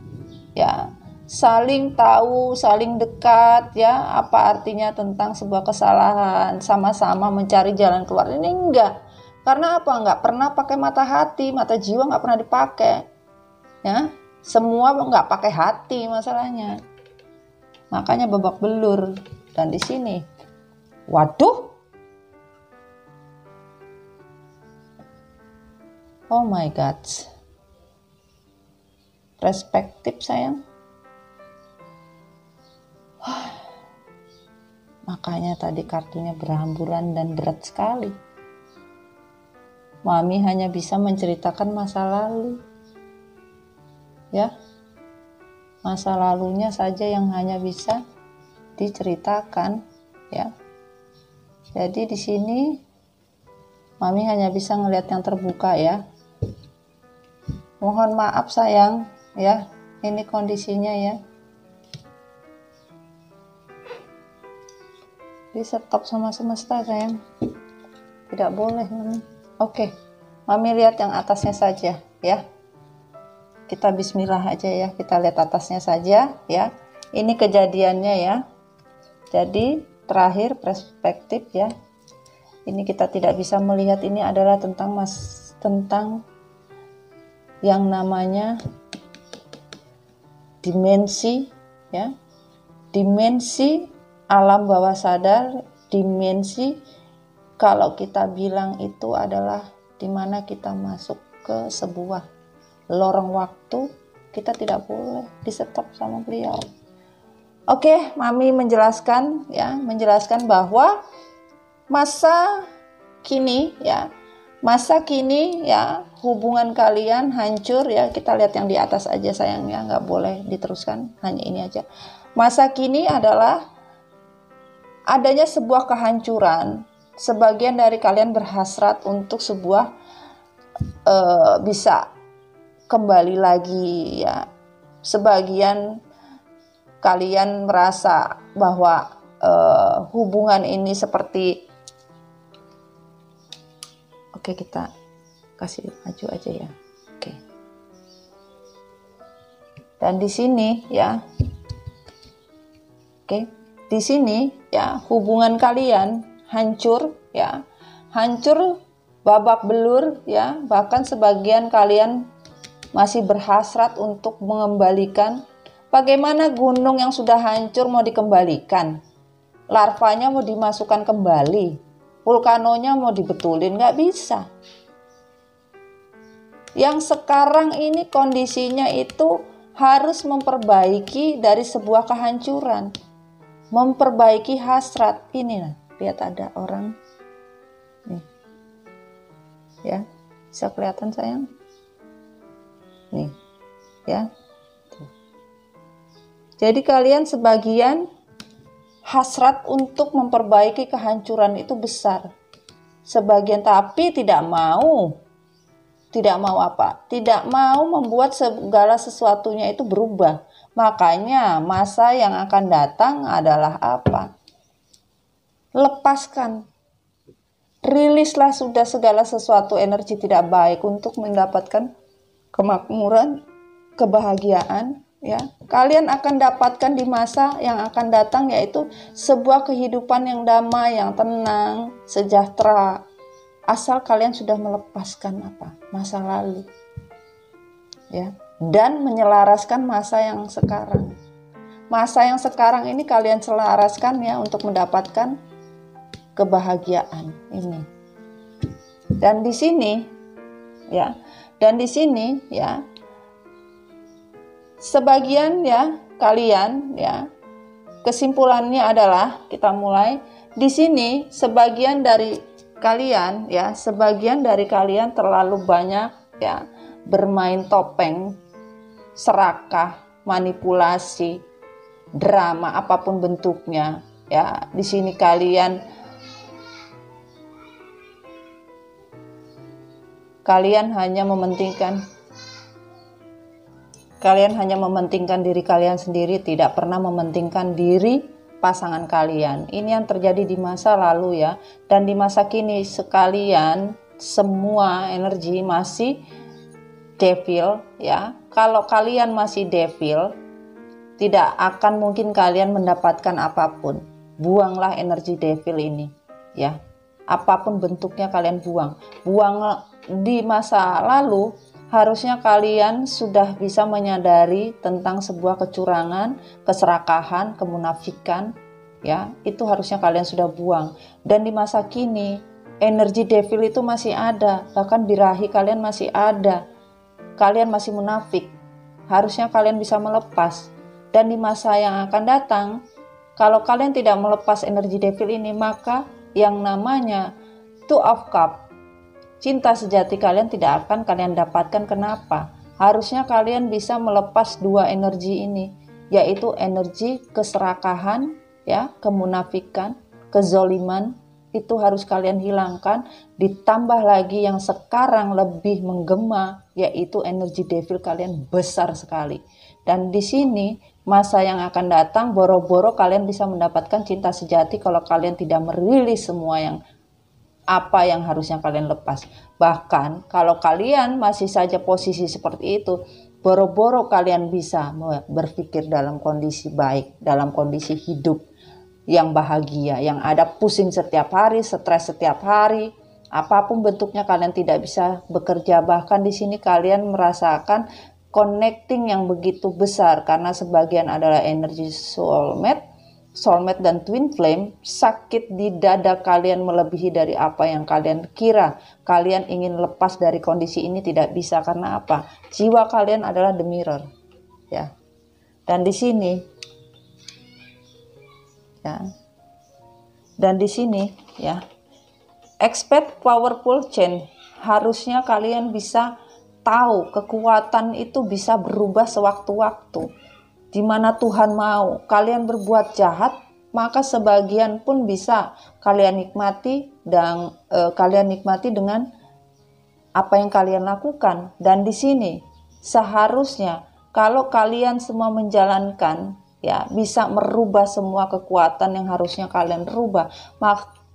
ya, saling tahu, saling dekat, ya, apa artinya tentang sebuah kesalahan, sama-sama mencari jalan keluar. Ini enggak. Karena apa? Nggak pernah pakai mata hati, mata jiwa nggak pernah dipakai, ya. Semua nggak pakai hati masalahnya. Makanya babak belur. Dan di sini, waduh, oh my God, perspektif sayang. Makanya tadi kartunya berhamburan dan berat sekali. Mami hanya bisa menceritakan masa lalu, ya, masa lalunya saja yang hanya bisa diceritakan, ya. Jadi di sini Mami hanya bisa ngelihat yang terbuka, ya. Mohon maaf sayang, ya, ini kondisinya, ya. Di stop sama semesta sayang, tidak boleh Mami. Oke, Mami lihat yang atasnya saja, ya. Kita bismillah aja, ya. Kita lihat atasnya saja, ya. Ini kejadiannya, ya. Jadi terakhir perspektif, ya. Ini kita tidak bisa melihat, ini adalah tentang yang namanya dimensi, ya. Dimensi alam bawah sadar, dimensi kalau kita bilang itu adalah dimana kita masuk ke sebuah lorong waktu, kita tidak boleh di stop sama beliau. Oke, Mami menjelaskan, ya, menjelaskan bahwa masa kini, ya, Masa kini ya hubungan kalian hancur ya. Kita lihat yang di atas aja sayang ya, nggak boleh diteruskan, hanya ini aja. Masa kini adalah adanya sebuah kehancuran. Sebagian dari kalian berhasrat untuk sebuah bisa kembali lagi ya. Sebagian kalian merasa bahwa hubungan ini seperti, oke, kita kasih maju aja ya. Oke. Dan di sini ya. Oke. Di sini ya hubungan kalian hancur ya. Hancur babak belur ya. Bahkan sebagian kalian masih berhasrat untuk mengembalikan. Bagaimana gunung yang sudah hancur mau dikembalikan? Larvanya mau dimasukkan kembali. Vulkanonya mau dibetulin, nggak bisa. Yang sekarang ini kondisinya itu harus memperbaiki dari sebuah kehancuran. Memperbaiki hasrat. Ini lihat ada orang. Nih. Ya, bisa kelihatan sayang? Nih, ya. Jadi kalian sebagian hasrat untuk memperbaiki kehancuran itu besar. Sebagian tapi tidak mau. Tidak mau apa? Tidak mau membuat segala sesuatunya itu berubah. Makanya masa yang akan datang adalah apa? Lepaskan. Rilislah sudah segala sesuatu energi tidak baik untuk mendapatkan kemakmuran, kebahagiaan. Ya, kalian akan dapatkan di masa yang akan datang, yaitu sebuah kehidupan yang damai, yang tenang, sejahtera. Asal kalian sudah melepaskan apa? Masa lalu. Ya, dan menyelaraskan masa yang sekarang. Masa yang sekarang ini kalian selaraskan ya untuk mendapatkan kebahagiaan ini. Dan di sini ya, sebagian ya kalian ya, kesimpulannya adalah kita mulai di sini. Sebagian dari kalian ya, terlalu banyak ya bermain topeng, serakah, manipulasi, drama apapun bentuknya ya. Di sini kalian hanya mementingkan diri kalian sendiri, tidak pernah mementingkan diri pasangan kalian. Ini yang terjadi di masa lalu ya. Dan di masa kini sekalian semua energi masih devil ya. Kalau kalian masih devil, tidak akan mungkin kalian mendapatkan apapun. Buanglah energi devil ini ya. Apapun bentuknya kalian buang. Buang di masa lalu. Harusnya kalian sudah bisa menyadari tentang sebuah kecurangan, keserakahan, kemunafikan, ya. Itu harusnya kalian sudah buang. Dan di masa kini, energi devil itu masih ada, bahkan birahi kalian masih ada. Kalian masih munafik. Harusnya kalian bisa melepas. Dan di masa yang akan datang, kalau kalian tidak melepas energi devil ini, maka yang namanya Two of Cups, cinta sejati kalian tidak akan kalian dapatkan. Kenapa? Harusnya kalian bisa melepas dua energi ini, yaitu energi keserakahan, ya, kemunafikan, kezoliman, itu harus kalian hilangkan. Ditambah lagi yang sekarang lebih menggema, yaitu energi devil kalian besar sekali. Dan di sini masa yang akan datang, boro-boro kalian bisa mendapatkan cinta sejati kalau kalian tidak merilis semua apa yang harusnya kalian lepas. Bahkan kalau kalian masih saja posisi seperti itu, boro-boro kalian bisa berpikir dalam kondisi baik, dalam kondisi hidup yang bahagia, yang ada pusing setiap hari, stres setiap hari, apapun bentuknya kalian tidak bisa bekerja. Bahkan di sini kalian merasakan connecting yang begitu besar, karena sebagian adalah energi soulmate dan twin flame. Sakit di dada kalian melebihi dari apa yang kalian kira. Kalian ingin lepas dari kondisi ini tidak bisa. Karena apa? Jiwa kalian adalah the mirror ya. Dan di sini ya, expect powerful change harusnya kalian bisa tahu kekuatan itu bisa berubah sewaktu-waktu. Di mana Tuhan mau kalian berbuat jahat, maka sebagian pun bisa kalian nikmati dan kalian nikmati dengan apa yang kalian lakukan. Dan di sini seharusnya kalau kalian semua menjalankan, ya, bisa merubah semua kekuatan yang harusnya kalian rubah.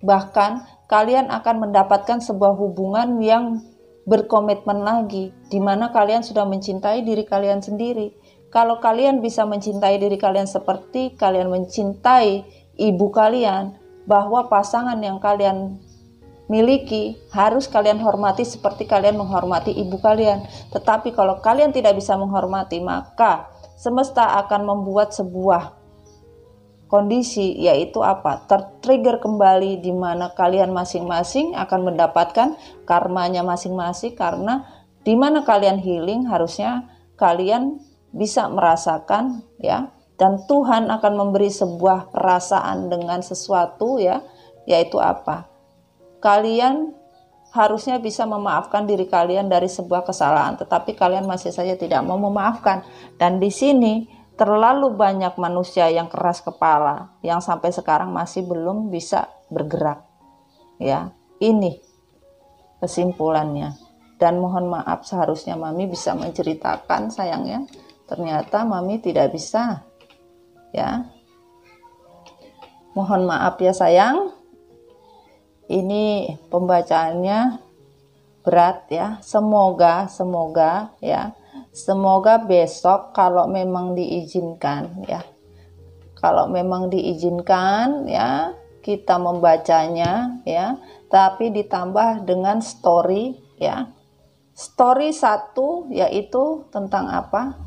Bahkan kalian akan mendapatkan sebuah hubungan yang berkomitmen lagi, di mana kalian sudah mencintai diri kalian sendiri. Kalau kalian bisa mencintai diri kalian seperti kalian mencintai ibu kalian, bahwa pasangan yang kalian miliki harus kalian hormati seperti kalian menghormati ibu kalian. Tetapi kalau kalian tidak bisa menghormati, maka semesta akan membuat sebuah kondisi, yaitu apa? Tertrigger kembali, di mana kalian masing-masing akan mendapatkan karmanya masing-masing, karena di mana kalian healing harusnya kalian bisa merasakan, ya, dan Tuhan akan memberi sebuah perasaan dengan sesuatu, ya, yaitu apa? Kalian harusnya bisa memaafkan diri kalian dari sebuah kesalahan, tetapi kalian masih saja tidak mau memaafkan. Dan di sini terlalu banyak manusia yang keras kepala, yang sampai sekarang masih belum bisa bergerak. Ya, ini kesimpulannya. Dan mohon maaf, seharusnya Mami bisa menceritakan, sayangnya ternyata Mami tidak bisa. Ya, mohon maaf ya sayang. Ini pembacaannya berat ya. Semoga ya. Semoga besok kalau memang diizinkan, ya. Kalau memang diizinkan, ya, kita membacanya, ya. Tapi ditambah dengan story, ya. Story 1 yaitu tentang apa?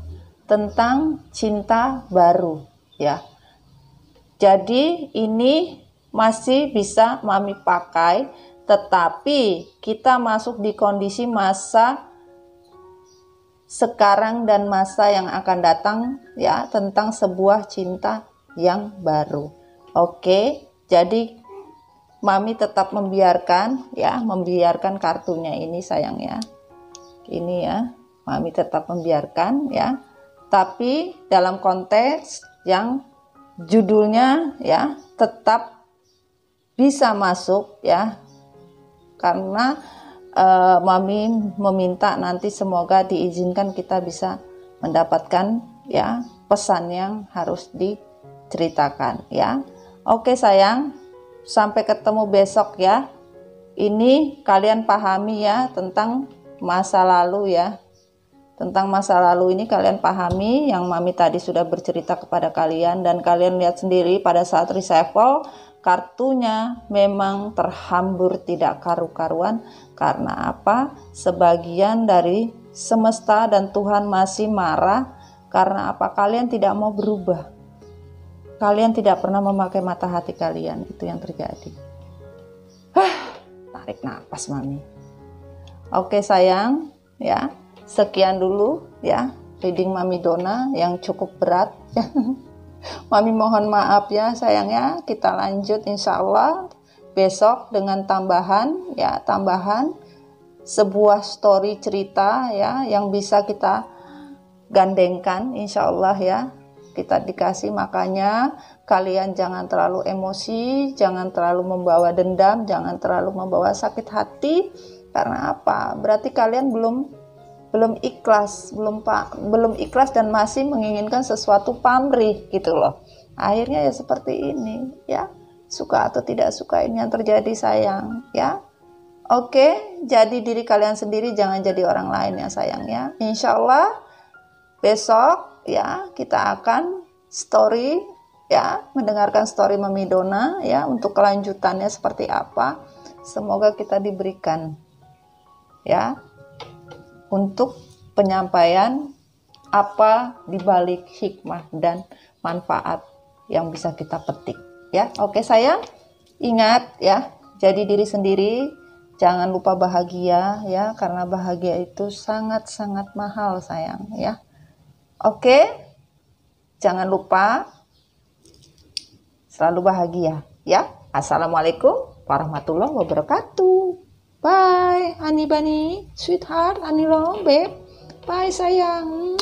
Tentang cinta baru, ya. Jadi ini masih bisa Mami pakai, tetapi kita masuk di kondisi masa sekarang dan masa yang akan datang, ya, tentang sebuah cinta yang baru. Oke, jadi Mami tetap membiarkan, ya, membiarkan kartunya ini sayang ya. Ini ya, Mami tetap membiarkan, ya. Tapi dalam konteks yang judulnya, ya, tetap bisa masuk, ya. Karena Mami meminta nanti semoga diizinkan kita bisa mendapatkan, ya, pesan yang harus diceritakan, ya. Oke sayang, sampai ketemu besok ya. Ini kalian pahami ya tentang masa lalu, ya. Tentang masa lalu ini kalian pahami yang Mami tadi sudah bercerita kepada kalian, dan kalian lihat sendiri pada saat reshuffle kartunya memang terhambur tidak karu-karuan. Karena apa? Sebagian dari semesta dan Tuhan masih marah. Karena apa? Kalian tidak mau berubah. Kalian tidak pernah memakai mata hati kalian. Itu yang terjadi. Tarik nafas Mami. Oke sayang, ya. Sekian dulu ya reading Mami Dona yang cukup berat. Mami mohon maaf ya sayangnya. Kita lanjut insya Allah besok dengan tambahan, ya, tambahan sebuah story cerita, ya, yang bisa kita gandengkan insya Allah, ya. Kita dikasih, makanya kalian jangan terlalu emosi, jangan terlalu membawa dendam, jangan terlalu membawa sakit hati. Karena apa? Berarti kalian belum ikhlas, belum ikhlas dan masih menginginkan sesuatu pamrih gitu loh. Akhirnya ya seperti ini, ya. Suka atau tidak suka ini yang terjadi sayang, ya. Oke, jadi diri kalian sendiri, jangan jadi orang lain ya sayang ya. Insya Allah besok ya kita akan story, ya, mendengarkan story Mami Dona, ya, untuk kelanjutannya seperti apa. Semoga kita diberikan, ya, untuk penyampaian apa dibalik hikmah dan manfaat yang bisa kita petik, ya. Oke sayang, ingat ya, jadi diri sendiri, jangan lupa bahagia ya, karena bahagia itu sangat-sangat mahal sayang ya. Oke, jangan lupa selalu bahagia ya. Assalamualaikum warahmatullahi wabarakatuh. Bye, honey bunny, sweetheart, honey long, babe. Bye sayang.